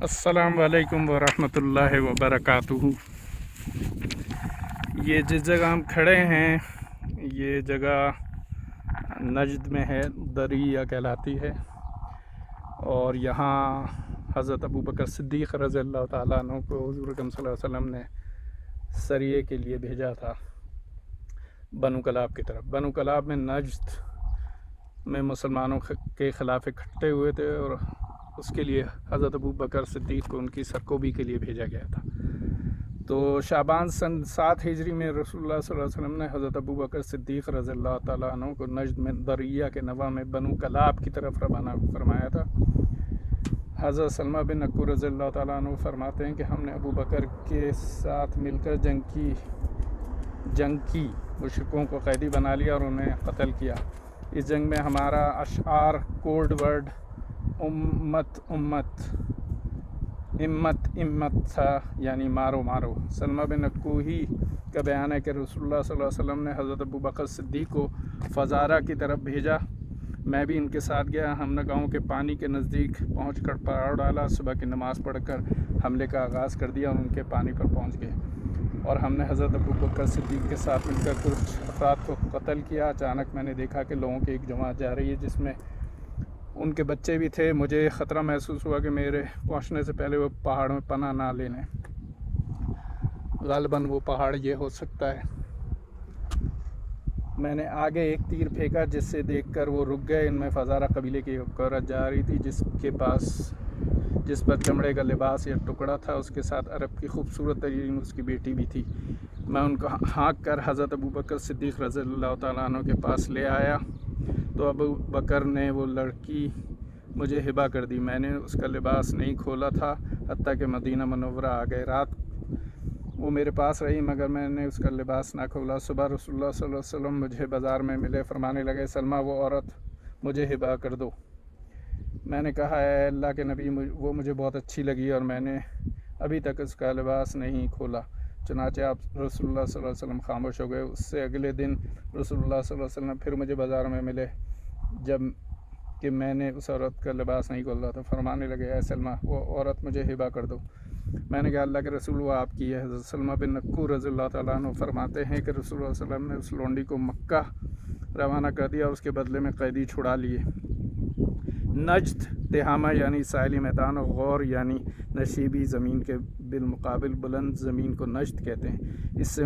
السلام علیکم ورحمۃ اللہ وبرکاتہ۔ یہ جس جگہ ہم کھڑے ہیں یہ جگہ نجد میں ہے، دریا کہلاتی ہے، اور یہاں حضرت ابوبکر صدیق رضی اللہ تعالیٰ عنہ کو حضور اکرم صلی اللہ علیہ وسلم نے سریے کے لیے بھیجا تھا بنو کلاب کی طرف۔ بنو کلاب میں نجد میں مسلمانوں کے خلاف اکٹھے ہوئے تھے، اور اس کے لیے حضرت ابوبکر صدیق کو ان کی سرکوبی کے لیے بھیجا گیا تھا۔ تو شعبان سن 7 ہجری میں رسول اللہ صلی اللہ علیہ وسلم نے حضرت ابوبکر صدیق رضی اللہ تعالیٰ عنہ کو نجد میں دریا کے نواح میں بنو کلاب کی طرف روانہ فرمایا تھا۔ حضرت سلمہ بن اکو رضی اللہ تعالیٰ عنہ فرماتے ہیں کہ ہم نے ابوبکر کے ساتھ مل کر جنگ کی مشرکوں کو قیدی بنا لیا اور انہیں قتل کیا۔ اس جنگ میں ہمارا اشعار کوڈ ورڈ امت امت امت امت تھا، یعنی مارو مارو۔ سلمہ بن اکو ہی کا بیان ہے کہ رسول اللہ صلی اللہ علیہ وسلم نے حضرت ابوبکر صدیق کو فزارہ کی طرف بھیجا، میں بھی ان کے ساتھ گیا۔ ہم نے گاؤں کے پانی کے نزدیک پہنچ کر پڑاؤ ڈالا، صبح کی نماز پڑھ کر حملے کا آغاز کر دیا اور ان کے پانی پر پہنچ گئے، اور ہم نے حضرت ابوبکر صدیق کے ساتھ مل کر کچھ افراد کو قتل کیا۔ اچانک میں نے دیکھا کہ لوگوں کی ایک جماعت جا رہی ہے جس میں ان کے بچے بھی تھے۔ مجھے خطرہ محسوس ہوا کہ میرے پہنچنے سے پہلے وہ پہاڑ میں پناہ نہ لے لیں، غالباً وہ پہاڑ یہ ہو سکتا ہے۔ میں نے آگے ایک تیر پھینکا جس سے دیکھ کر وہ رک گئے۔ ان میں فزارہ قبیلے کی ایک عورت جا رہی تھی جس پر چمڑے کا لباس یا ٹکڑا تھا، اس کے ساتھ عرب کی خوبصورت ترین اس کی بیٹی بھی تھی۔ میں ان کو ہانک کر حضرت ابوبکر صدیق رضی اللہ تعالیٰ عنہ کے پاس لے آیا تو ابو بکر نے وہ لڑکی مجھے ہبہ کر دی۔ میں نے اس کا لباس نہیں کھولا تھا حتیٰ کہ مدینہ منورہ آ گئے۔ رات وہ میرے پاس رہی مگر میں نے اس کا لباس نہ کھولا۔ صبح رسول اللہ صلی اللہ علیہ وسلم مجھے بازار میں ملے، فرمانے لگے سلمہ وہ عورت مجھے ہبہ کر دو۔ میں نے کہا اے اللہ کے نبی، وہ مجھے بہت اچھی لگی اور میں نے ابھی تک اس کا لباس نہیں کھولا۔ چنانچہ آپ رسول اللہ صلی اللہ علیہ وسلم خاموش ہو گئے۔ اس سے اگلے دن رسول اللہ صلی اللہ علیہ وسلم پھر مجھے بازار میں ملے جب کہ میں نے اس عورت کا لباس نہیں کھولا تھا، فرمانے لگے اے سلمہ وہ عورت مجھے ہبہ کر دو۔ میں نے کہا اللہ کے رسول وہ آپ کی ہے۔ حضرت سلمہ بن اکو رضی اللہ تعالیٰ عنہ فرماتے ہیں کہ رسول اللہ صلی اللہ علیہ وسلم نے اس لونڈی کو مکہ روانہ کر دیا اور اس کے بدلے میں قیدی چھڑا لیے۔ نجد تہامہ یعنی ساحلی میدان، اور غور یعنی نشیبی زمین کے بالمقابل بلند زمین کو نجد کہتے ہیں۔ اس سے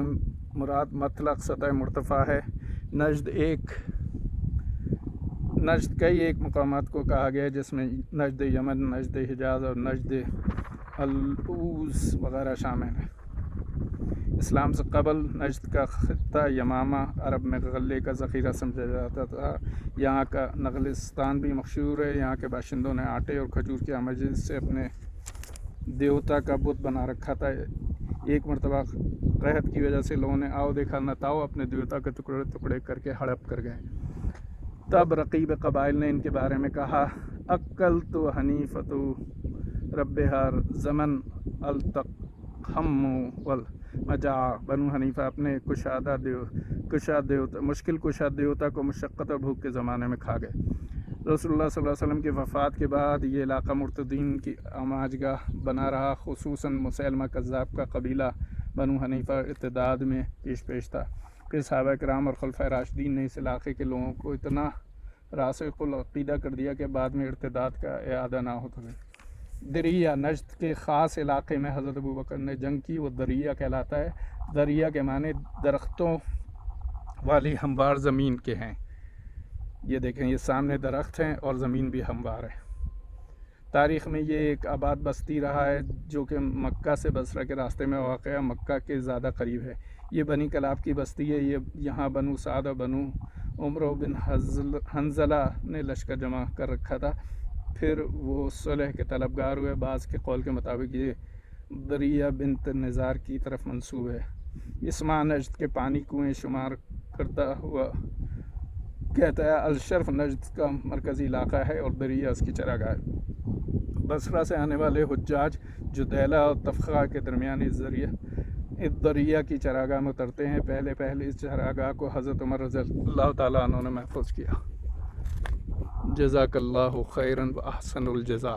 مراد مطلق سطح مرتفع ہے۔ نجد کئی ایک مقامات کو کہا گیا ہے جس میں نجد یمن، نجد حجاز اور نجد العوز وغیرہ شامل ہیں۔ اسلام سے قبل نجد کا خطہ یمامہ عرب میں غلے کا ذخیرہ سمجھا جاتا تھا۔ یہاں کا نخلستان بھی مشہور ہے۔ یہاں کے باشندوں نے آٹے اور کھجور کی آمیزش سے اپنے دیوتا کا بت بنا رکھا تھا۔ ایک مرتبہ قحط کی وجہ سے لوگوں نے آؤ دیکھا نہ تاؤ اپنے دیوتا کے ٹکڑے ٹکڑے کر کے ہڑپ کر گئے۔ تب رقیب قبائل نے ان کے بارے میں کہا اکلت حنیفۃ ربہا زمن التقم والمجاع۔ بنو حنیفہ اپنے مشکل کشا دیوتا کو مشقت اور بھوک کے زمانے میں کھا گئے۔ رسول اللہ صلی اللہ علیہ وسلم کی وفات کے بعد یہ علاقہ مرتدین کی آماج گاہ بنا رہا، خصوصاً مسیلمہ کذاب کا قبیلہ بنو حنیفہ ارتداد میں پیش تھا۔ پھر صحابہ کرام اور خلفائے راشدین نے اس علاقے کے لوگوں کو اتنا راسخ العقیدہ کر دیا کہ بعد میں ارتداد کا اعادہ نہ ہو سکے۔ دریا نجد کے خاص علاقے میں حضرت ابوبکر نے جنگ کی، وہ دریا کہلاتا ہے۔ دریا کے معنی درختوں والی ہموار زمین کے ہیں۔ یہ دیکھیں یہ سامنے درخت ہیں اور زمین بھی ہموار ہے۔ تاریخ میں یہ ایک آباد بستی رہا ہے جو کہ مکہ سے بصرہ کے راستے میں واقع ہے، مکہ کے زیادہ قریب ہے۔ یہ بنی کلاب کی بستی ہے۔ یہاں بنو سعد اور بنو عمرو بن حنظلہ نے لشکر جمع کر رکھا تھا، پھر وہ صلح کے طلبگار ہوئے۔ بعض کے قول کے مطابق یہ دریا بنت نزار کی طرف منسوب ہے۔ اسماع نجد کے پانی کنویں شمار کرتا ہوا کہتا ہے الشرف نجد کا مرکزی علاقہ ہے اور دریا اس کی چراگاہ ہے۔ بصرہ سے آنے والے حجاج جدیلہ اور تفخہ کے درمیان اس دریا کی چراگاہ میں اترتے ہیں۔ پہلے اس چراگاہ کو حضرت عمر رضی اللہ تعالیٰ عنہ نے محفوظ کیا۔ جزاک اللہ خیراً و احسن الجزا۔